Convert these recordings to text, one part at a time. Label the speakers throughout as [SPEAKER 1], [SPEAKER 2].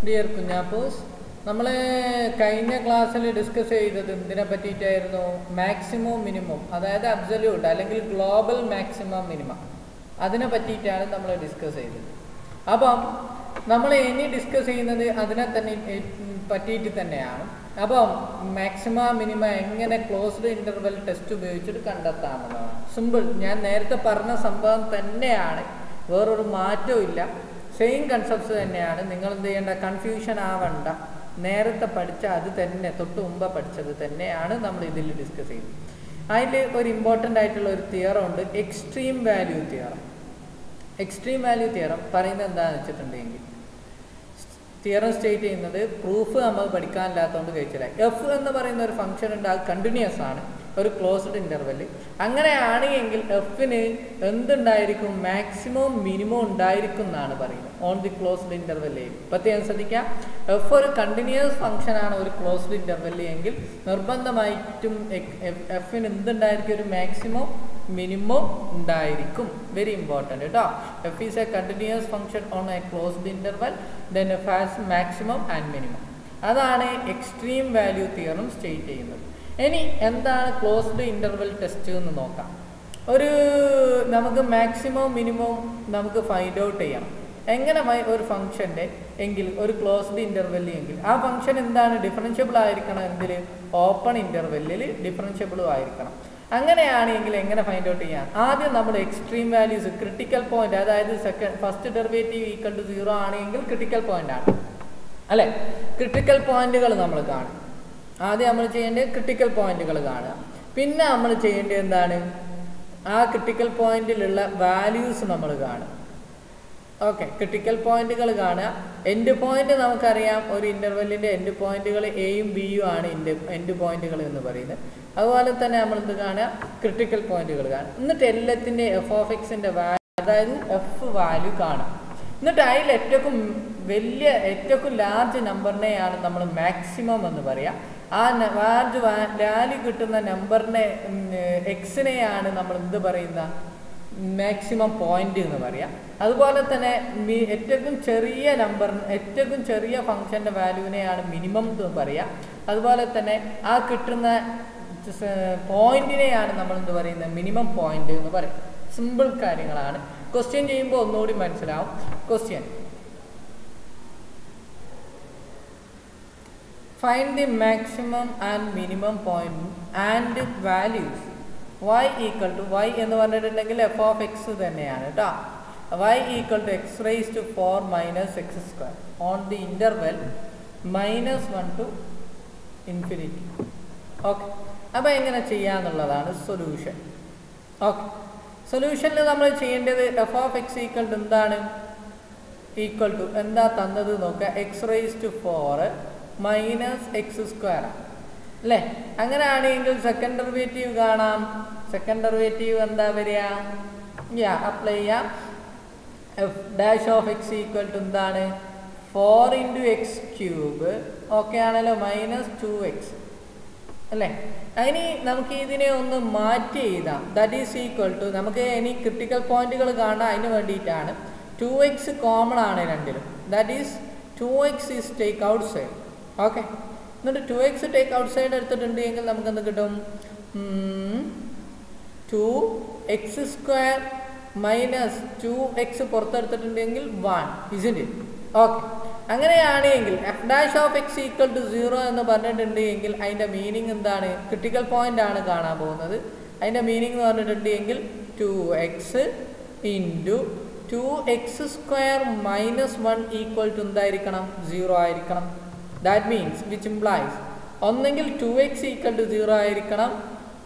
[SPEAKER 1] Dear കുഞ്ഞാപ്പൂസ്, നമ്മൾ കഴിഞ്ഞ ക്ലാസ്സിൽ ഡിസ്കസ് ചെയ്തത് ഇതിനെ പറ്റിയിട്ടായിരുന്നു. മാക്സിമം മിനിമം, അതായത് അബ്സല്യൂട്ട് അല്ലെങ്കിൽ ഗ്ലോബൽ മാക്സിമം മിനിമം, അതിനെ പറ്റിയിട്ടാണ് നമ്മൾ ഡിസ്കസ് ചെയ്തത്. അപ്പം നമ്മൾ ഇനി ഡിസ്കസ് ചെയ്യുന്നത് അതിനെ തന്നെ പറ്റിയിട്ട് തന്നെയാണ്. അപ്പം മാക്സിമം മിനിമം എങ്ങനെ ക്ലോസ്ഡ് ഇൻ്റർവെൽ ടെസ്റ്റ് ഉപയോഗിച്ചിട്ട് കണ്ടെത്താമെന്നതാണ്. സിമ്പിൾ, ഞാൻ നേരത്തെ പറഞ്ഞ സംഭവം തന്നെയാണ്, വേറൊരു മാറ്റവും ഇല്ല. സെയിം കൺസെപ്റ്റ്സ് തന്നെയാണ്. നിങ്ങൾ എന്ത് ചെയ്യേണ്ട, കൺഫ്യൂഷൻ ആവണ്ട. നേരത്തെ പഠിച്ച അത് തന്നെ, തൊട്ട് മുമ്പ് പഠിച്ചത് തന്നെയാണ് നമ്മൾ ഇതിൽ ഡിസ്കസ് ചെയ്യുന്നത്. അതിൽ ഒരു ഇമ്പോർട്ടൻ്റ് ആയിട്ടുള്ള ഒരു തിയറം ഉണ്ട്, extreme value theorem. Extreme value theorem പറയുന്നത് എന്താണെന്ന് വെച്ചിട്ടുണ്ടെങ്കിൽ, തിയറം സ്റ്റേറ്റ് ചെയ്യുന്നത് പ്രൂഫ് നമ്മൾ പഠിക്കാനില്ലാത്തതുകൊണ്ട് കഴിച്ചില്ല. എഫ് എന്ന് പറയുന്ന ഒരു ഫംഗ്ഷൻ ഉണ്ട്, അത് കണ്ടിന്യൂസ് ആണ് ഒരു ക്ലോസ്ഡ് ഇൻ്റർവെല്. അങ്ങനെയാണെങ്കിൽ എഫിന് എന്തുണ്ടായിരിക്കും, മാക്സിമം മിനിമം ഉണ്ടായിരിക്കും എന്നാണ് പറയുന്നത് ഓൺ ദി ക്ലോസ്ഡ് ഇൻ്റർവെല്. പ്രത്യേകം ശ്രദ്ധിക്കുക, എഫ് ഒരു കണ്ടിന്യൂസ് ഫംഗ്ഷനാണ് ഒരു ക്ലോസ്ഡ് ഇൻ്റർവെല് എങ്കിൽ നിർബന്ധമായിട്ടും എഫിന് എന്തുണ്ടായിരിക്കും, ഒരു മാക്സിമം മിനിമം ഉണ്ടായിരിക്കും. വെരി ഇമ്പോർട്ടൻ്റ് കേട്ടോ. F is A continuous function on A closed interval, then F has maximum and minimum. അതാണ് എക്സ്ട്രീം വാല്യൂ തിയറം സ്റ്റേറ്റ് ചെയ്യുന്നത്. ഇനി എന്താണ് ക്ലോസ്ഡ് ഇൻ്റർവെൽ ടെസ്റ്റ് എന്ന് നോക്കാം. നമുക്ക് മാക്സിമം മിനിമം നമുക്ക് ഫൈൻഡ് ഔട്ട് ചെയ്യണം. എങ്ങനെ ഒരു ഫംഗ്ഷൻ്റെ എങ്കിൽ ഒരു ക്ലോസ്ഡ് ഇൻ്റർവെല്ലിൽ എങ്കിൽ ആ ഫംഗ്ഷൻ എന്താണ്, ഡിഫറൻഷ്യബിൾ ആയിരിക്കണം. എന്തിൽ, ഓപ്പൺ ഇൻ്റർവെല്ലിൽ ഡിഫറൻഷ്യബിളും ആയിരിക്കണം. അങ്ങനെയാണെങ്കിൽ എങ്ങനെ ഫൈൻഡ് ഔട്ട് ചെയ്യാം? ആദ്യം നമ്മൾ എക്സ്ട്രീം വാല്യൂസ്, ക്രിട്ടിക്കൽ പോയിന്റ്, അതായത് ഫസ്റ്റ് ഡെറിവേറ്റീവ് ഈക്വൽ ടു 0 ആണെങ്കിൽ ക്രിട്ടിക്കൽ പോയിന്റ് ആണ് അല്ലേ. ക്രിട്ടിക്കൽ പോയിന്റുകൾ നമ്മൾ കാണും. ആദ്യം നമ്മൾ ചെയ്യേണ്ടത് ക്രിട്ടിക്കൽ പോയിന്റുകൾ കാണുക. പിന്നെ നമ്മൾ ചെയ്യേണ്ടത് എന്താണ്, ആ ക്രിട്ടിക്കൽ പോയിന്റിലുള്ള വാല്യൂസ് നമ്മൾ കാണുക. ഓക്കെ, ക്രിട്ടിക്കൽ പോയിന്റുകൾ കാണുക. എൻഡ് പോയിന്റ് നമുക്കറിയാം, ഒരു ഇൻ്റർവെല്ലിൻ്റെ എൻഡ് പോയിന്റുകൾ എയും ബിയും ആണ് എൻഡ് പോയിന്റുകൾ എന്ന് പറയുന്നത്. അതുപോലെ തന്നെ നമ്മൾ എന്ത് കാണുക, ക്രിട്ടിക്കൽ പോയിന്റുകൾ കാണുക. എന്നിട്ട് എല്ലാത്തിൻ്റെ എഫ് ഓഫ് എക്സിൻ്റെ വാല്യൂ, അതായത് എഫ് വാല്യൂ കാണുക. എന്നിട്ട് അതിൽ ഏറ്റവും ലാർജ് നമ്പറിനെയാണ് നമ്മൾ മാക്സിമം എന്ന് പറയുക. ആ ലാർജ് വാല്യൂ കിട്ടുന്ന നമ്പറിനെ, എക്സിനെയാണ് നമ്മൾ എന്ത് പറയുന്ന, മാക്സിമം പോയിന്റ് എന്ന് പറയാം. അതുപോലെ തന്നെ ഏറ്റവും ചെറിയ ഫംഗ്ഷൻ്റെ വാല്യൂവിനെയാണ് മിനിമം എന്ന് പറയാം. അതുപോലെ തന്നെ ആ കിട്ടുന്ന പോയിന്റിനെയാണ് നമ്മൾ എന്ത് പറയുന്നത്, മിനിമം പോയിന്റ് എന്ന് പറയും. സിമ്പിൾ കാര്യങ്ങളാണ്. ക്വസ്റ്റ്യൻ ചെയ്യുമ്പോൾ ഒന്നുകൂടി മനസ്സിലാവും. Question: find the maximum and minimum point and values y equal to, y എന്ന് പറഞ്ഞിട്ടുണ്ടെങ്കിൽ എഫ് ഓഫ് എക്സ് തന്നെയാണ് കേട്ടോ. y equal to X raise to 4 minus X square on the interval -1 to infinity. Okay, അപ്പോൾ എങ്ങനെ ചെയ്യാന്നുള്ളതാണ് solution. Okay, സൊല്യൂഷനിൽ നമ്മൾ ചെയ്യേണ്ടത് F of X equal to എന്താണ്, ഈക്വൽ ടു എന്താ തന്നത് നോക്കുക, X raise to 4 minus X square അല്ലേ. അങ്ങനെയാണെങ്കിൽ സെക്കൻഡ് ഡെറിവേറ്റീവ് കാണാം. സെക്കൻഡ് ഡെറിവേറ്റീവ് എന്താ വരിക, അപ്ലൈ ചെയ്യാം. F dash of X equal to എന്താണ്, 4 ഇൻറ്റു എക്സ് ക്യൂബ്, ഓക്കെ ആണല്ലോ, മൈനസ് 2x അല്ലേ. അതിന് നമുക്ക് ഇതിനെ ഒന്ന് മാറ്റി എഴുതാം. ദാറ്റ് ഈസ് ഈക്വൽ ടു, നമുക്ക് ഇനി ക്രിട്ടിക്കൽ പോയിന്റുകൾ കാണാൻ അതിന് വേണ്ടിയിട്ടാണ്. 2x കോമൺ ആണ് രണ്ടിലും. That is 2x is take out side. Okay, എന്നിട്ട് 2x ടേക്ക് ഔട്ട് സൈഡ് എടുത്തിട്ടുണ്ട് എങ്കിൽ നമുക്ക് എന്ത് കിട്ടും, 2x സ്ക്വയർ മൈനസ് 2x പുറത്തെടുത്തിട്ടുണ്ടെങ്കിൽ 1, ഇസിൻ്റ് ഇറ്റ്. ഓക്കെ, അങ്ങനെയാണെങ്കിൽ F dash of X equal to 0 എന്ന് പറഞ്ഞിട്ടുണ്ട് എങ്കിൽ അതിൻ്റെ മീനിങ് എന്താണ്, ക്രിട്ടിക്കൽ പോയിന്റ് ആണ് കാണാൻ പോകുന്നത്. അതിൻ്റെ മീനിങ് എന്ന് പറഞ്ഞിട്ടുണ്ട് എങ്കിൽ 2x into 2x square minus 1 equal to എന്തായിരിക്കണം, 0 ആയിരിക്കണം. ദാറ്റ് മീൻസ് വിച്ച് ഇംപ്ലൈസ് ഒന്നെങ്കിൽ 2x ഈക്വൽ ടു 0 ആയിരിക്കണം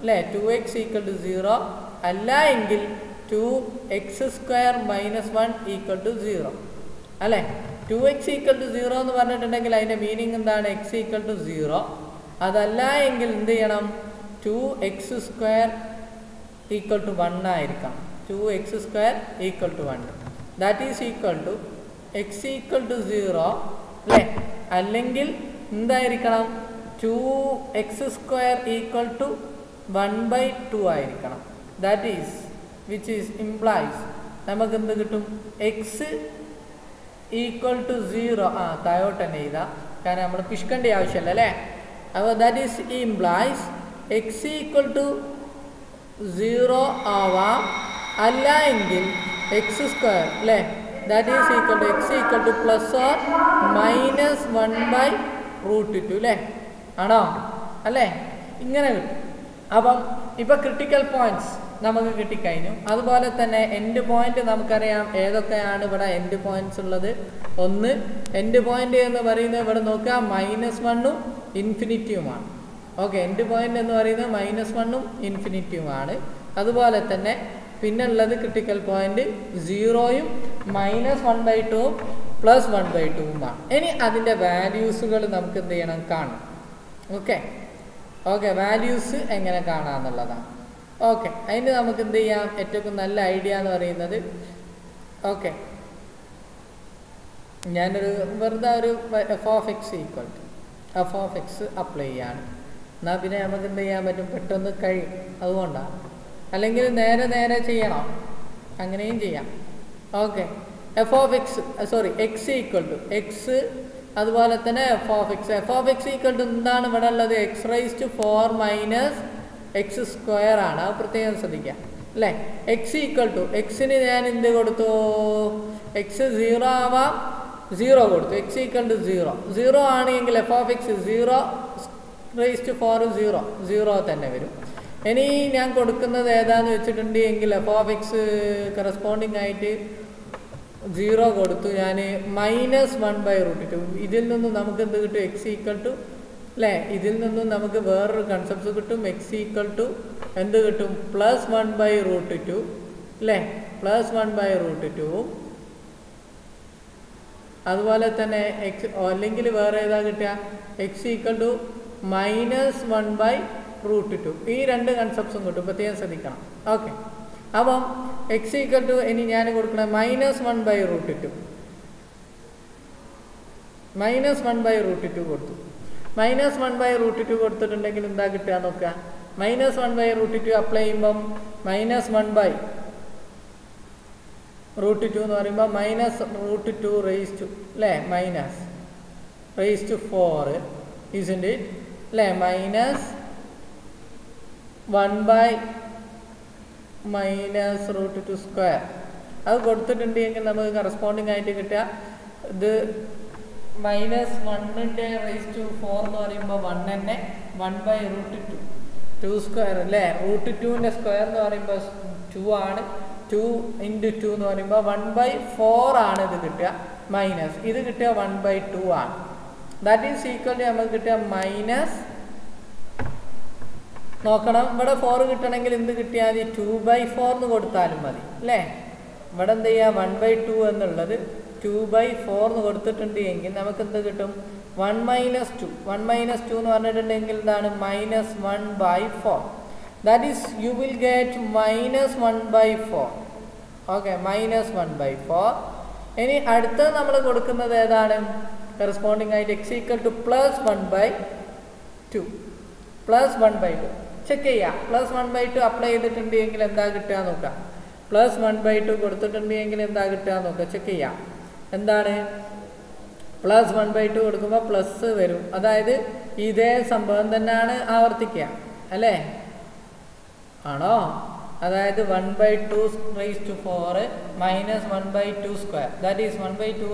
[SPEAKER 1] അല്ലേ, 2x ഈക്വൽ ടു 0, അല്ല എങ്കിൽ 2x square minus 1 equal to 0 അല്ലേ. 2x ഈക്വൽ ടു 0 എന്ന് പറഞ്ഞിട്ടുണ്ടെങ്കിൽ അതിൻ്റെ മീനിങ് എന്താണ്, x ഈക്വൽ ടു 0. അതല്ല എങ്കിൽ എന്ത് ചെയ്യണം, 2x സ്ക്വയർ ഈക്വൽ ടു 1 ആയിരിക്കണം. 2x square equal to 1, that is equal to x equal to 0 അല്ലേ. അല്ലെങ്കിൽ എന്തായിരിക്കണം, 2x സ്ക്വയർ ഈക്വൽ ടു 1/2 ആയിരിക്കണം. That is which is implies നമുക്ക് എന്ത് കിട്ടും, x ഈക്വൽ ടു 0 താഴോട്ട് തന്നെ എഴുതാം, കാരണം നമ്മൾ പിഷ്കേണ്ട ആവശ്യമില്ല അല്ലേ. അപ്പോൾ that is implies X equal to 0 ആവാം, അല്ല എങ്കിൽ എക്സ് സ്ക്വയർ അല്ലേ, that is equal to X equal to plus or minus 1/√2 അല്ലേ, ആണോ അല്ലേ, ഇങ്ങനെ കിട്ടും. അപ്പം ഇപ്പം ക്രിട്ടിക്കൽ പോയിന്റ്സ് നമുക്ക് കിട്ടിക്കഴിഞ്ഞു. അതുപോലെ തന്നെ എൻഡ് പോയിന്റ് നമുക്കറിയാം ഏതൊക്കെയാണ് ഇവിടെ എൻഡ് പോയിന്റ്സ് ഉള്ളത്. ഒന്ന് എൻഡ് പോയിന്റ് എന്ന് പറയുന്നത് ഇവിടെ നോക്കുക -1ഉം ഇൻഫിനിറ്റിയുമാണ്. ഓക്കെ, എൻഡ് പോയിന്റ് എന്ന് പറയുന്നത് -1ഉം ഇൻഫിനിറ്റിയുമാണ്. അതുപോലെ തന്നെ പിന്നെ ഉള്ളത് ക്രിട്ടിക്കൽ പോയിന്റ് 0ഉം -1/2ഉം +1/2ഉമാണ്. ഇനി അതിൻ്റെ വാല്യൂസുകൾ നമുക്ക് എന്ത് ചെയ്യണം, കാണണം. ഓക്കെ വാല്യൂസ് എങ്ങനെ കാണാമെന്നുള്ളതാണ്. ഓക്കെ, അതിന് നമുക്ക് എന്ത് ചെയ്യാം, ഏറ്റവും നല്ല ഐഡിയ എന്ന് പറയുന്നത്, ഓക്കെ ഞാനൊരു വെറുതെ ഒരു f(x) equal to f(x) apply ചെയ്യാണ്. എന്നാൽ പിന്നെ നമുക്ക് എന്ത് ചെയ്യാൻ പറ്റും, പെട്ടെന്ന് കഴിയും. അതുകൊണ്ടാണ്, അല്ലെങ്കിൽ നേരെ ചെയ്യണം, അങ്ങനെയും ചെയ്യാം. Okay, x equal to X, അതുപോലെ തന്നെ f(x) ഈക്വൽ ടു എന്താണ് ഇവിടെ ഉള്ളത്, x⁴ - x² ആണ്. അത് പ്രത്യേകം ശ്രദ്ധിക്കാം അല്ലേ. എക്സ് ഈക്വൽ ടു എക്സിന് ഞാൻ എന്ത് കൊടുത്തു, എക്സ് 0 ആവാം, 0 കൊടുത്തു. എക്സ് ഈക്വൽ ടു 0 ആണെങ്കിൽ f(x) 0⁴ 0 തന്നെ വരും. ഇനി ഞാൻ കൊടുക്കുന്നത് ഏതാന്ന് വെച്ചിട്ടുണ്ട് എങ്കിൽ f(x) കറസ്പോണ്ടിങ് ആയിട്ട് 0 കൊടുത്തു ഞാൻ, -1/√2. ഇതിൽ നിന്നും നമുക്ക് എന്ത് കിട്ടും, എക്സ് ഈക്വൽ ടു അല്ലേ, ഇതിൽ നിന്നും നമുക്ക് വേറൊരു കൺസെപ്റ്റ് കിട്ടും, എക്സ് ഈക്വൽ ടു എന്ത് കിട്ടും, +1/√2 അല്ലേ, +1/√2ഉം അതുപോലെ തന്നെ എക്സ്, അല്ലെങ്കിൽ വേറെ ഏതാ കിട്ടുക, എക്സ് ഈക്വൽ ടു -1/√2. ഈ രണ്ട് കൺസെപ്റ്റ്സും കിട്ടും, പ്രത്യേകം ശ്രദ്ധിക്കണം. ഓക്കെ, അപ്പം എക്സ് ഈക്വൽ ടു ഇനി ഞാൻ കൊടുക്കണം -1/√2 കൊടുത്തു. -1/√2 കൊടുത്തിട്ടുണ്ടെങ്കിൽ എന്താ കിട്ടുക നോക്കുക, -1/√2 അപ്ലൈ ചെയ്യുമ്പം -1/√2 എന്ന് പറയുമ്പോൾ -√2 റേസ്ഡ് അല്ലേ, -4 isn't it അല്ലേ, -1/√2². അത് കൊടുത്തിട്ടുണ്ടെങ്കിൽ നമുക്ക് കറസ്പോണ്ടിങ് ആയിട്ട് കിട്ടുക ഇത് -1ന്റെ (4) എന്ന് പറയുമ്പോൾ 1 തന്നെ 1/√2² അല്ലേ. √2ന്റെ സ്ക്വയർ എന്ന് പറയുമ്പോൾ 2 ആണ്. 2 × 2 എന്ന് പറയുമ്പോൾ 1/4 ആണ് ഇത് കിട്ടുക. ഇത് കിട്ടുക 1/2 ആണ്. ദാറ്റ് ഈസ് ഈക്വൽ ടു നമുക്ക് കിട്ടുക നോക്കണം, ഇവിടെ 4 കിട്ടണമെങ്കിൽ എന്ത് കിട്ടിയാൽ 2/4 എന്ന് കൊടുത്താലും മതി അല്ലേ. ഇവിടെ എന്ത് ചെയ്യുക, 1/2 എന്നുള്ളത് 2/4 എന്ന് കൊടുത്തിട്ടുണ്ട് എങ്കിൽ നമുക്ക് എന്ത് കിട്ടും, 1 - 2 എന്ന് പറഞ്ഞിട്ടുണ്ടെങ്കിൽ എന്താണ്, -1/4. That is you will get -1/4. Okay, -1/4. ഇനി അടുത്തത് നമ്മൾ കൊടുക്കുന്നത് ഏതാണ്, കറസ്പോണ്ടിങ് ആയിട്ട് എക്സ് ഈക്വൽ ടു +1/2 ചെക്ക് ചെയ്യാം. +1/2 അപ്ലൈ ചെയ്തിട്ടുണ്ട് എങ്കിൽ എന്താ കിട്ടുക നോക്കാം. +1/2 കൊടുത്തിട്ടുണ്ട് എങ്കിൽ എന്താ കിട്ടുക നോക്കാം, ചെക്ക് ചെയ്യാം. എന്താണ്, +1/2 കൊടുക്കുമ്പോൾ പ്ലസ് വരും. അതായത് ഇതേ സംഭവം തന്നെയാണ് ആവർത്തിക്കുക അല്ലേ, ആണോ. അതായത് 1/2⁴ -1/2². ദാറ്റ് ഈസ് 1/2⁴ എന്ന്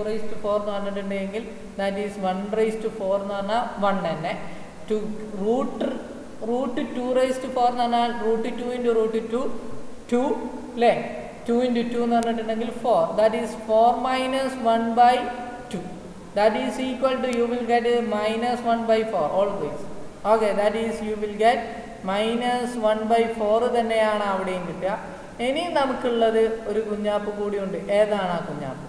[SPEAKER 1] പറഞ്ഞിട്ടുണ്ടെങ്കിൽ ദാറ്റ് ഈസ് 1/4 എന്ന് പറഞ്ഞാൽ 1 തന്നെ. √2⁴ എന്ന് പറഞ്ഞാൽ √2 × √2 2 അല്ലേ, 2 × 2 എന്ന് പറഞ്ഞിട്ടുണ്ടെങ്കിൽ 4. That is 4 - 1/2. That is equal to you will get -1/4 always. Okay, that is you will get -1/4 തന്നെയാണ് അവിടെയും കിട്ടുക. ഇനി നമുക്കുള്ളത് ഒരു കുഞ്ഞാപ്പ് കൂടിയുണ്ട്. ഏതാണ് ആ കുഞ്ഞാപ്പ്,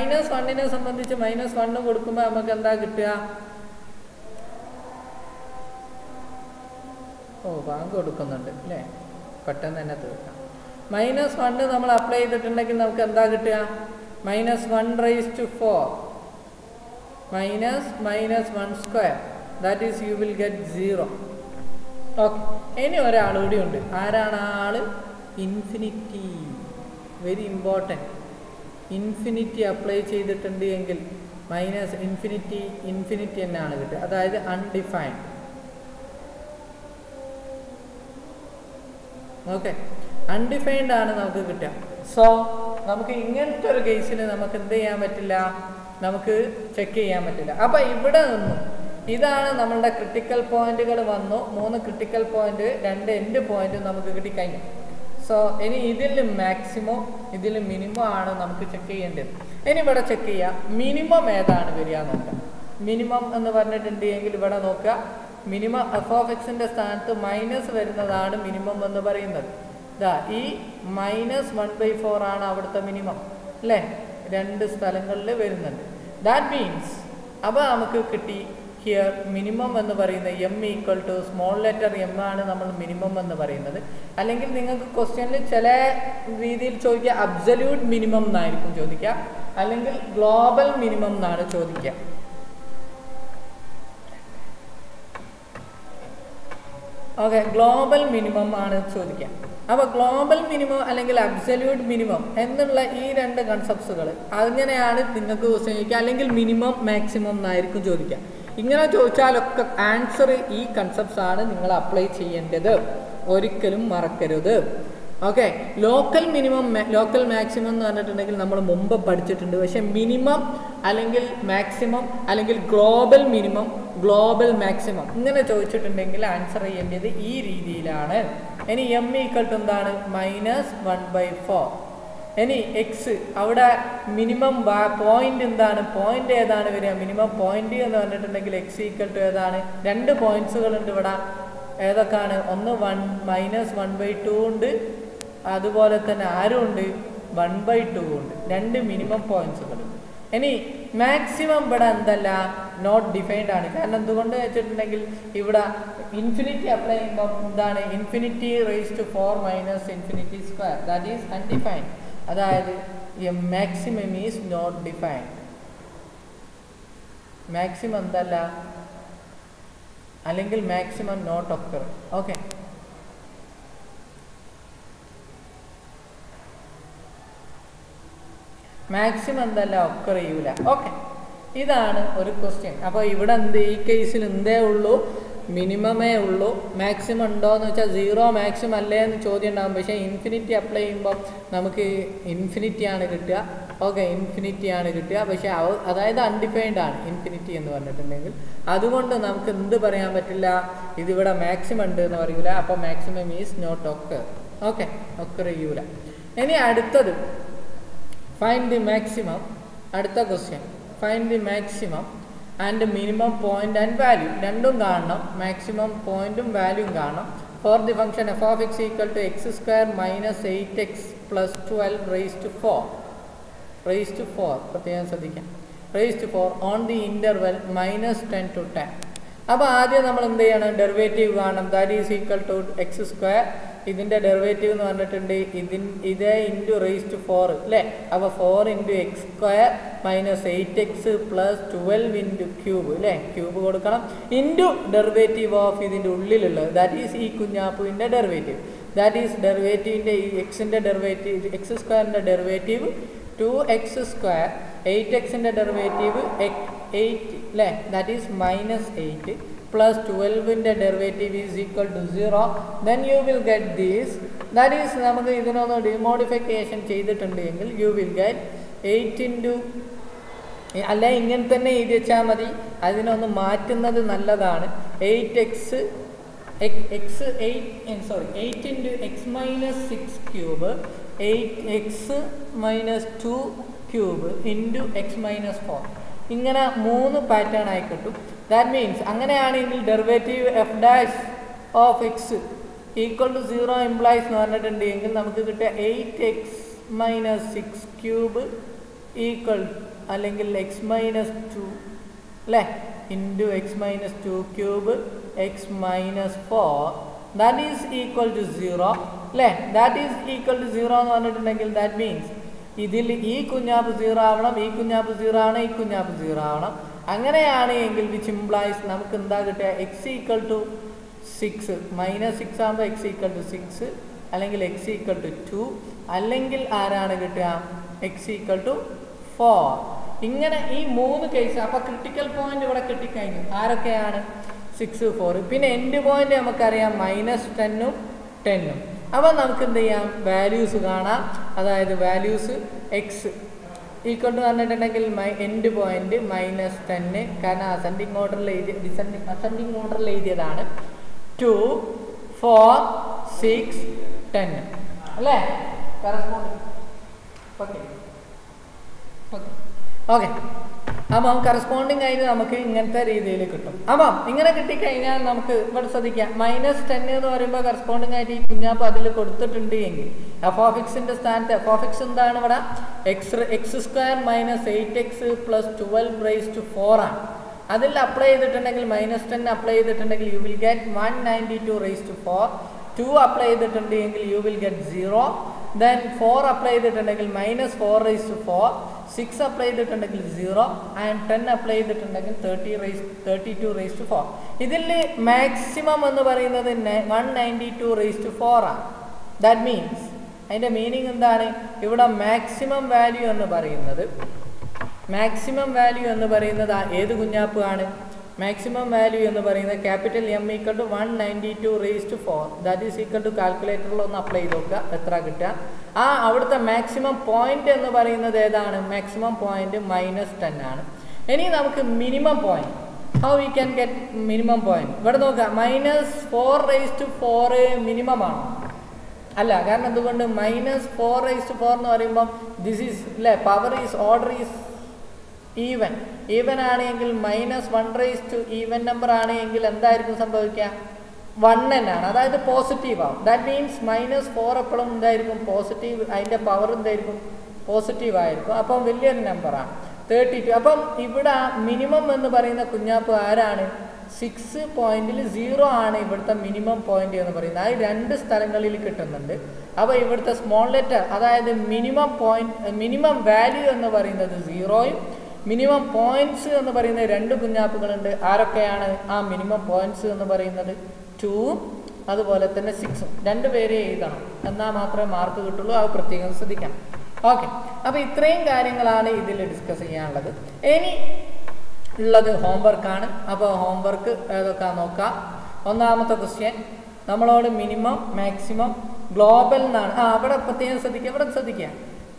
[SPEAKER 1] -1നെ സംബന്ധിച്ച് -1 കൊടുക്കുമ്പോൾ നമുക്ക് എന്താ കിട്ടുക, ബാങ്ക് കൊടുക്കുന്നുണ്ട് അല്ലേ, പെട്ടെന്ന് തന്നെ തീർക്കാം. -1 നമ്മൾ അപ്ലൈ ചെയ്തിട്ടുണ്ടെങ്കിൽ നമുക്ക് എന്താ കിട്ടുക, -1/4 -1² that is you will get 0. Okay, ഇനി ഒരാൾ കൂടി ഉണ്ട്. ആരാണ് ആ ആള്, infinity. Very important. Infinity apply ചെയ്തിട്ടുണ്ട് എങ്കിൽ മൈനസ് ഇൻഫിനിറ്റി തന്നെയാണ് കിട്ടുക, അതായത് അൺഡിഫൈൻഡ്. ഓക്കെ, അൺഡിഫൈൻഡ് ആണ് നമുക്ക് കിട്ടുക. സോ നമുക്ക് ഇങ്ങനത്തെ ഒരു കേസിൽ നമുക്ക് എന്ത് ചെയ്യാൻ പറ്റില്ല, നമുക്ക് ചെക്ക് ചെയ്യാൻ പറ്റില്ല. അപ്പം ഇവിടെ നിന്നും ഇതാണ് നമ്മളുടെ ക്രിട്ടിക്കൽ പോയിന്റുകൾ വന്നു. 3 ക്രിട്ടിക്കൽ പോയിന്റ്, 2 എൻഡ് പോയിന്റും നമുക്ക് കിട്ടിക്കഴിഞ്ഞു. സോ ഇനി ഇതിൽ മാക്സിമം ഇതിൽ മിനിമം ആണ് നമുക്ക് ചെക്ക് ചെയ്യേണ്ടത്. ഇനി ഇവിടെ ചെക്ക് ചെയ്യാം മിനിമം ഏതാണ് വരിക നോക്കാം. മിനിമം എന്ന് പറഞ്ഞിട്ടുണ്ട് എങ്കിൽ ഇവിടെ നോക്കുക, മിനിമം എഫ് ഓഫ് എക്സിൻ്റെ സ്ഥാനത്ത് മൈനസ് വരുന്നതാണ് മിനിമം എന്ന് പറയുന്നത്. ഇതാ ഈ -1/4 ആണ് അവിടുത്തെ മിനിമം അല്ലേ, 2 സ്ഥലങ്ങളിൽ വരുന്നുണ്ട്. ദാറ്റ് മീൻസ് അപ്പോൾ നമുക്ക് കിട്ടി ഹിയർ മിനിമം എന്ന് പറയുന്നത് M equal to small letter M ആണ് നമ്മൾ മിനിമം എന്ന് പറയുന്നത്. അല്ലെങ്കിൽ നിങ്ങൾക്ക് ക്വസ്റ്റ്യനിൽ ചില രീതിയിൽ ചോദിക്കുക അബ്സല്യൂട്ട് മിനിമം എന്നായിരിക്കും ചോദിക്കുക, അല്ലെങ്കിൽ ഗ്ലോബൽ മിനിമം എന്നാണ് ചോദിക്കുക. ഓക്കെ, ഗ്ലോബൽ മിനിമം ആണ് ചോദിക്കുക. അപ്പോൾ ഗ്ലോബൽ മിനിമം അല്ലെങ്കിൽ അബ്സല്യൂട്ട് മിനിമം എന്നുള്ള ഈ 2 കൺസെപ്റ്റ്സുകൾ അങ്ങനെയാണ് നിങ്ങൾക്ക് ക്വസ്റ്റ്യൻ ചോദിക്കുക, അല്ലെങ്കിൽ മിനിമം മാക്സിമം എന്നായിരിക്കും ചോദിക്കുക. ഇങ്ങനെ ചോദിച്ചാലൊക്കെ ആൻസർ ഈ കൺസെപ്റ്റ്സ് ആണ് നിങ്ങൾ അപ്ലൈ ചെയ്യേണ്ടത്, ഒരിക്കലും മറക്കരുത്. Okay, local minimum local maximum എന്ന് പറഞ്ഞിട്ടുണ്ടെങ്കിൽ നമ്മൾ മുമ്പ് പഠിച്ചിട്ടുണ്ട്. പക്ഷേ മിനിമം അല്ലെങ്കിൽ മാക്സിമം അല്ലെങ്കിൽ ഗ്ലോബൽ മിനിമം ഗ്ലോബൽ മാക്സിമം ഇങ്ങനെ ചോദിച്ചിട്ടുണ്ടെങ്കിൽ ആൻസർ ചെയ്യേണ്ടത് ഈ രീതിയിലാണ്. ഇനി എം ഈക്വൽ ടു എന്താണ്, -1/4. ഇനി എക്സ് അവിടെ മിനിമം പോയിന്റ് എന്താണ്, പോയിന്റ് ഏതാണ് വരിക, മിനിമം പോയിന്റ് എന്ന് പറഞ്ഞിട്ടുണ്ടെങ്കിൽ എക്സ് ഈക്വൽ ടു ഏതാണ്, 2 പോയിന്റ്സുകളുണ്ട് ഇവിടെ. ഏതൊക്കെയാണ്, ഒന്ന് -1/2 ഉണ്ട്, അതുപോലെ തന്നെ ആരും ഉണ്ട് 1/2 ഉണ്ട്. 2 മിനിമം പോയിന്റ്സുകളുണ്ട്. ഇനി മാക്സിമം ഇവിടെ എന്തല്ല, നോട്ട് ഡിഫൈൻഡ് ആണ്. കാരണം എന്തുകൊണ്ട് വെച്ചിട്ടുണ്ടെങ്കിൽ ഇവിടെ ഇൻഫിനിറ്റി അപ്ലൈ ചെയ്യുമ്പോൾ എന്താണ്, infinity raise to 4 - infinity square, that is undefined. അതായത് maximum is not defined. Maximum എന്തല്ല, അല്ലെങ്കിൽ maximum not occur. Okay, maximum എന്തല്ല, ഒക്കർ ചെയ്യൂല. ഓക്കെ, ഇതാണ് ഒരു ക്വസ്റ്റ്യൻ. അപ്പോൾ ഇവിടെ ഈ കേസിൽ എന്തേ ഉള്ളൂ, മിനിമമേ ഉള്ളൂ. മാക്സിമം ഉണ്ടോ എന്ന് വെച്ചാൽ 0 മാക്സിമം അല്ലേ എന്ന് ചോദ്യം ഉണ്ടാകും. പക്ഷേ ഇൻഫിനിറ്റി അപ്ലൈ ചെയ്യുമ്പോൾ നമുക്ക് ഇൻഫിനിറ്റിയാണ് കിട്ടുക. ഓക്കെ, ഇൻഫിനിറ്റിയാണ് കിട്ടുക. പക്ഷേ അതായത് അൺഡിഫൈൻഡ് ആണ് ഇൻഫിനിറ്റി എന്ന് പറഞ്ഞിട്ടുണ്ടെങ്കിൽ. അതുകൊണ്ട് നമുക്ക് എന്ത് പറയാൻ പറ്റില്ല, ഇതിവിടെ മാക്സിമം ഉണ്ട് എന്ന് പറയൂല. അപ്പോൾ maximum is not occur. Okay, occur ചെയ്യൂല. ഇനി അടുത്തത് ഫൈൻഡ് ദി മാക്സിമം. അടുത്ത question, find the maximum and minimum point and value. രണ്ടും കാണണം, മാക്സിമം പോയിന്റും വാല്യൂയും കാണണം. For the function F of X equal to x² - 8x + 12 raise to 4 പ്രത്യേകം ശ്രദ്ധിക്കാം, raise to 4 on the interval -10 to 10. അപ്പോൾ ആദ്യം നമ്മൾ എന്ത് ചെയ്യണം, ഡെറിവേറ്റീവ് കാണണം. That is equal to x². ഇതിൻ്റെ ഡെറിവേറ്റീവ് എന്ന് പറഞ്ഞിട്ടുണ്ട് ഇതേ ഇൻറ്റു റേസ് ടു 4 അല്ലേ. അപ്പോൾ 4 × x² - 8x + 12 × ക്യൂബ് അല്ലേ, ക്യൂബ് കൊടുക്കണം, ഇൻറ്റു ഡെറിവേറ്റീവ് ഓഫ് ഇതിൻ്റെ ഉള്ളിലുള്ളത്, ദാറ്റ് ഈസ് ഈ കുഞ്ഞാപ്പുവിൻ്റെ ഡെറിവേറ്റീവ്. ദാറ്റ് ഈസ് ഡെറിവേറ്റീവിൻ്റെ ഈ എക്സിൻ്റെ derivative, x² derivative 2x², 8xൻ്റെ derivative 8 അല്ലേ, ദാറ്റ് ഈസ് -8 plus 12ൻ്റെ derivative is equal to 0. Then you will get these. That is നമുക്ക് ഇതിനൊന്ന് ഡിമോഡിഫിക്കേഷൻ ചെയ്തിട്ടുണ്ട് എങ്കിൽ യു വിൽ ഗെറ്റ് 8 അല്ല ഇങ്ങനെ തന്നെ എഴുതി വെച്ചാൽ മതി, അതിനൊന്ന് മാറ്റുന്നത് നല്ലതാണ്. 8x 8 × x - 6 cube 8x - 2 cube into x - 4 ഇങ്ങനെ 3 പാറ്റേൺ ആയി കിട്ടും. ദാറ്റ് മീൻസ് അങ്ങനെയാണെങ്കിൽ derivative f' of X equal to 0 implies എന്ന് പറഞ്ഞിട്ടുണ്ട് എങ്കിൽ നമുക്ക് കിട്ടുക 8x - 6 ക്യൂബ് ഈക്വൽ അല്ലെങ്കിൽ x - 2 അല്ലേ into x - 2 cube x - 4 that is equal to 0 അല്ലേ. ദാറ്റ് ഈസ് ഈക്വൽ ടു 0 എന്ന് പറഞ്ഞിട്ടുണ്ടെങ്കിൽ ദാറ്റ് മീൻസ് ഇതിൽ ഈ കുഞ്ഞാപ്പ് 0 ആവണം, ഈ കുഞ്ഞാപ്പ് 0 ആണ്, ഈ കുഞ്ഞാപ്പ് 0 ആവണം. അങ്ങനെയാണ് എങ്കിൽ വിച്ച് ഇംപ്ലൈസ് നമുക്ക് എന്താ കിട്ടുക, x ഈക്വൽ ടു 6 -6 ആകുമ്പോൾ x ഈക്വൽ ടു 6 അല്ലെങ്കിൽ x ഈക്വൽ ടു 2 അല്ലെങ്കിൽ ആരാണ് കിട്ടുക x ഈക്വൽ ടു 4. ഇങ്ങനെ ഈ 3 കേസ്. അപ്പോൾ ക്രിട്ടിക്കൽ പോയിന്റ് ഇവിടെ കിട്ടിക്കഴിഞ്ഞു. ആരൊക്കെയാണ് 6, 4. പിന്നെ എൻഡ് പോയിന്റ് നമുക്കറിയാം -10ഉം 10ഉം. അപ്പോൾ നമുക്ക് എന്ത് ചെയ്യാം, വാല്യൂസ് കാണാം. അതായത് വാല്യൂസ് എക്സ് ഈക്വൽ ടു പറഞ്ഞിട്ടുണ്ടെങ്കിൽ എൻഡ് പോയിന്റ് -10, കാരണം അസെൻഡിങ് ഓർഡറിൽ അസെൻഡിങ് ഓർഡറിൽ എഴുതിയതാണ്. 2, 4, 6, 10 അല്ലേ കറസ്പോണ്ടിങ്. ഓക്കെ ഓക്കെ ഓക്കെ അപ്പം കറസ്പോണ്ടിങ് ആയിട്ട് നമുക്ക് ഇങ്ങനത്തെ രീതിയിൽ കിട്ടും. അപ്പം ഇങ്ങനെ കിട്ടിക്കഴിഞ്ഞാൽ നമുക്ക് ഇവിടെ ശ്രദ്ധിക്കാം, -10 എന്ന് പറയുമ്പോൾ കറസ്പോണ്ടിങ് ആയിട്ട് ഈ കുഞ്ഞാപ്പ് അതിൽ കൊടുത്തിട്ടുണ്ട് എങ്കിൽ f(x)ന്റെ സ്ഥാനത്ത് f(x) എന്താണ് ഇവിടെ x² - 8x + 12^4 ആണ്. അതിൽ അപ്ലൈ ചെയ്തിട്ടുണ്ടെങ്കിൽ -10 അപ്ലൈ ചെയ്തിട്ടുണ്ടെങ്കിൽ യു വിൽ ഗെറ്റ് 192^4. 2 അപ്ലൈ ചെയ്തിട്ടുണ്ടെങ്കിൽ U will get 0. Then 4 apply ചെയ്തിട്ടുണ്ടെങ്കിൽ -4^4. 6 അപ്ലൈ ചെയ്തിട്ടുണ്ടെങ്കിൽ 0 ആൻഡ് 10 അപ്ലൈ ചെയ്തിട്ടുണ്ടെങ്കിൽ 32^4. ഇതിൽ മാക്സിമം എന്ന് പറയുന്നത് 192^4 ആണ്. ദാറ്റ് മീൻസ് അതിൻ്റെ മീനിങ് എന്താണ്, ഇവിടെ മാക്സിമം വാല്യൂ എന്ന് പറയുന്നത് ഏത് കുഞ്ഞാപ്പ് ആണ്? മാക്സിമം വാല്യൂ എന്ന് പറയുന്നത് capital M equal to 192^4. That is equal to കാൽക്കുലേറ്ററിൽ ഒന്ന് അപ്ലൈ ചെയ്ത് നോക്കുക, എത്ര കിട്ടുക. അവിടുത്തെ മാക്സിമം പോയിന്റ് എന്ന് പറയുന്നത് ഏതാണ്? മാക്സിമം പോയിന്റ് -10 ആണ്. ഇനി നമുക്ക് minimum point, how we can get minimum point? ഇവിടെ നോക്കുക, -4^4 മിനിമം ആണ് അല്ല. കാരണം എന്തുകൊണ്ട്? -4^4 എന്ന് പറയുമ്പം ദിസ് ഈസ് അല്ലേ, power is order is even ആണെങ്കിൽ -1 ഈവൻ നമ്പർ ആണെങ്കിൽ എന്തായിരിക്കും സംഭവിക്കുക? 1 തന്നെയാണ്, അതായത് പോസിറ്റീവ് ആവും. ദാറ്റ് മീൻസ് -4 എപ്പോഴും എന്തായിരിക്കും? പോസിറ്റീവ്. അതിൻ്റെ പവർ എന്തായിരിക്കും? പോസിറ്റീവ് ആയിരിക്കും. അപ്പം വലിയൊരു നമ്പറാണ് 32. അപ്പം ഇവിടെ മിനിമം എന്ന് പറയുന്ന കുഞ്ഞാപ്പ് ആരാണ്? 6 പോയിന്റിൽ 0 ആണ് ഇവിടുത്തെ മിനിമം പോയിന്റ് എന്ന് പറയുന്നത്. അത് 2 സ്ഥലങ്ങളിൽ കിട്ടുന്നുണ്ട്. അപ്പോൾ ഇവിടുത്തെ സ്മോൾ ലെറ്റർ, അതായത് മിനിമം വാല്യൂ എന്ന് പറയുന്നത് 0ഉം മിനിമം പോയിന്റ്സ് എന്ന് പറയുന്ന 2 കുഞ്ഞാപ്പുകളുണ്ട്. ആരൊക്കെയാണ് ആ മിനിമം പോയിന്റ്സ് എന്ന് പറയുന്നത്? 2ഉം അതുപോലെ തന്നെ 6ഉം. 2 പേരെ എഴുതണം, എന്നാൽ മാത്രമേ മാർക്ക് കിട്ടുള്ളൂ. അത് പ്രത്യേകം ശ്രദ്ധിക്കണം. ഓക്കെ, അപ്പോൾ ഇത്രയും കാര്യങ്ങളാണ് ഇതിൽ ഡിസ്കസ് ചെയ്യാനുള്ളത്. ഇനി ഉള്ളത് ഹോംവർക്കാണ്. അപ്പോൾ ഹോംവർക്ക് ഏതൊക്കെ നോക്കാം. ഒന്നാമത്തെ ക്വസ്റ്റ്യൻ നമ്മളോട് മിനിമം മാക്സിമം ഗ്ലോബൽ എന്നാണ്. അവിടെ പ്രത്യേകം ശ്രദ്ധിക്കുക.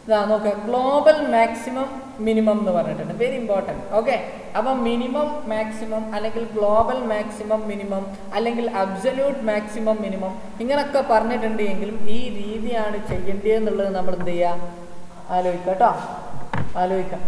[SPEAKER 1] ഇതാ നോക്കുക, ഗ്ലോബൽ മാക്സിമം മിനിമം എന്ന് പറഞ്ഞിട്ടുണ്ട്. Very important. ഓക്കെ, അപ്പം മിനിമം മാക്സിമം അല്ലെങ്കിൽ ഗ്ലോബൽ മാക്സിമം മിനിമം അല്ലെങ്കിൽ അബ്സല്യൂട്ട് മാക്സിമം മിനിമം ഇങ്ങനെയൊക്കെ പറഞ്ഞിട്ടുണ്ട് എങ്കിലും ഈ രീതിയാണ് ചെയ്യേണ്ടതെന്നുള്ളത് നമ്മൾ എന്ത് ചെയ്യുക? ആലോചിക്കാം കേട്ടോ, ആലോചിക്കാം.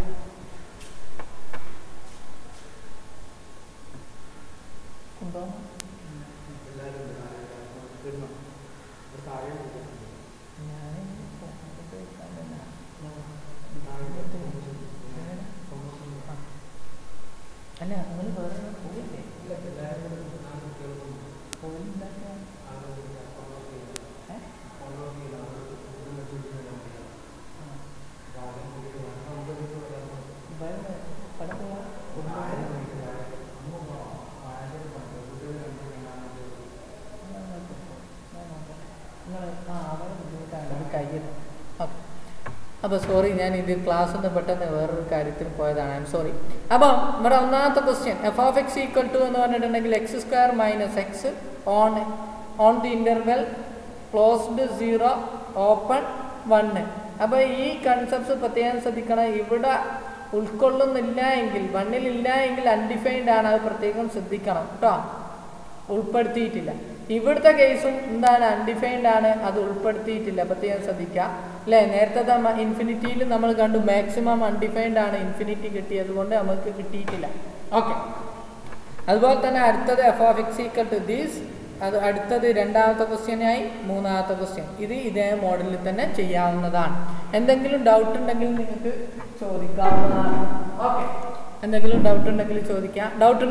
[SPEAKER 1] അല്ല, നിങ്ങൾ വേറെ പോയില്ലേ? കയ്യിൽ. ഓക്കെ, അപ്പോൾ സോറി, ഞാൻ ഇത് ക്ലാസ് ഒന്ന് പെട്ടെന്ന് വേറൊരു കാര്യത്തിൽ പോയതാണ്. I am sorry. അപ്പം ഇവിടെ ഒന്നാമത്തെ ക്വസ്റ്റ്യൻ f(x) ഈക്വൽ ടു എന്ന് പറഞ്ഞിട്ടുണ്ടെങ്കിൽ x² - x on the interval closed 0 open 1. അപ്പോൾ ഈ കൺസെപ്റ്റ്സ് പ്രത്യേകം ശ്രദ്ധിക്കണം. ഇവിടെ ഉൾക്കൊള്ളുന്നില്ല എങ്കിൽ, 1-ലില്ല എങ്കിൽ അൺഡിഫൈൻഡ് ആണ്. അത് പ്രത്യേകം ശ്രദ്ധിക്കണം കേട്ടോ, ഉൾപ്പെടുത്തിയിട്ടില്ല. ഇവിടുത്തെ കേസും എന്താണ്? അൺഡിഫൈൻഡ് ആണ്, അത് ഉൾപ്പെടുത്തിയിട്ടില്ല. പ്രത്യേകം ശ്രദ്ധിക്കുക അല്ലേ. നേരത്തെ ഇൻഫിനിറ്റിയിൽ നമ്മൾ കണ്ടു മാക്സിമം അൺഡിഫൈൻഡ് ആണ്, ഇൻഫിനിറ്റി കിട്ടിയത് കൊണ്ട് നമുക്ക് കിട്ടിയിട്ടില്ല. ഓക്കെ, അതുപോലെ തന്നെ അടുത്തത് f(x) ഈക്വൽ ടു ദിസ്. അത് അടുത്തത് രണ്ടാമത്തെ ക്വസ്റ്റ്യനായി. മൂന്നാമത്തെ ക്വസ്റ്റ്യൻ ഇത് ഇതേ മോഡലിൽ തന്നെ ചെയ്യാവുന്നതാണ്. എന്തെങ്കിലും ഡൗട്ട് ഉണ്ടെങ്കിൽ നിങ്ങൾക്ക് ചോദിക്കാവുന്നതാണ്. ഓക്കെ, എന്തെങ്കിലും ഡൗട്ട് ഉണ്ടെങ്കിൽ ചോദിക്കാം. ഡൗട്ട്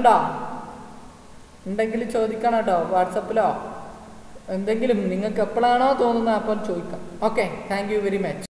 [SPEAKER 1] ഉണ്ടെങ്കിൽ ചോദിക്കണം കേട്ടോ, വാട്സപ്പിലോ എന്തെങ്കിലും നിങ്ങൾക്ക് എപ്പോഴാണോ തോന്നുന്നത് അപ്പോൾ ചോദിക്കാം. Okay, thank you very much.